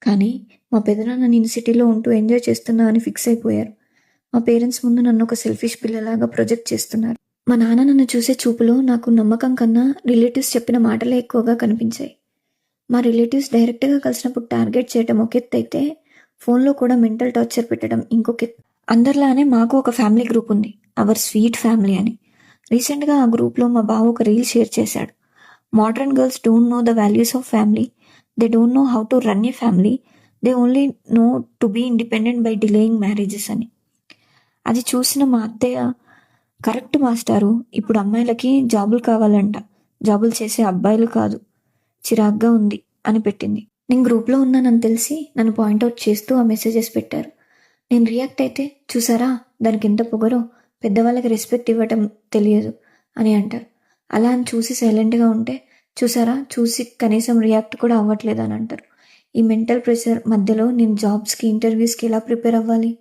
కానీ మా పెదనాన్న నేను సిటీలో ఉంటూ ఎంజాయ్ చేస్తున్నా అని ఫిక్స్ అయిపోయారు. మా పేరెంట్స్ ముందు నన్ను ఒక సెల్ఫిష్ పిల్లలాగా ప్రొజెక్ట్ చేస్తున్నారు. మా నాన్న నన్ను చూసే చూపులో నాకు నమ్మకం కన్నా రిలేటివ్స్ చెప్పిన మాటలే ఎక్కువగా కనిపించాయి. మా రిలేటివ్స్ డైరెక్ట్‌గా కలిసినప్పుడు టార్గెట్ చేయడం ఒక ఎత్తైతే, ఫోన్‌లో కూడా మెంటల్ టార్చర్ పెట్టడం ఇంకొక ఎత్తు. అందరిలానే మాకు ఒక ఫ్యామిలీ గ్రూప్ ఉంది. అవర్ స్వీట్ ఫ్యామిలీ అని. రీసెంట్‌గా ఆ గ్రూప్‌లో మా బావ ఒక రీల్ షేర్ చేశాడు. Modern girls don't know the values of family. They don't know how to run a family. They only know to be independent by delaying marriages అని. అది చూసిన మా అత్తయ్య, కరెక్ట్ మాస్టారు. ఇప్పుడు అమ్మాయిలకి జాబులు కావాలంట. జాబులు చేసే అబ్బాయిలు కాదు. చిరాగ్గా ఉంది అని పెట్టింది. నేను గ్రూప్‌లో ఉన్నానని తెలిసి నన్ను పాయింటౌట్ చేస్తూ ఆ మెసేజెస్ పెట్టారు. నేను రియాక్ట్ అయితే చూసారా దానికెంత పొగరో, పెద్దవాళ్ళకి రెస్పెక్ట్ ఇవ్వటం తెలియదు అని అంటారు. అలా అని చూసి సైలెంట్‌గా ఉంటే చూసారా చూసి కనీసం రియాక్ట్ కూడా అవ్వట్లేదు అని అంటారు. ఈ మెంటల్ ప్రెషర్ మధ్యలో నేను జాబ్స్‌కి, ఇంటర్వ్యూస్‌కి ఎలా ప్రిపేర్ అవ్వాలి?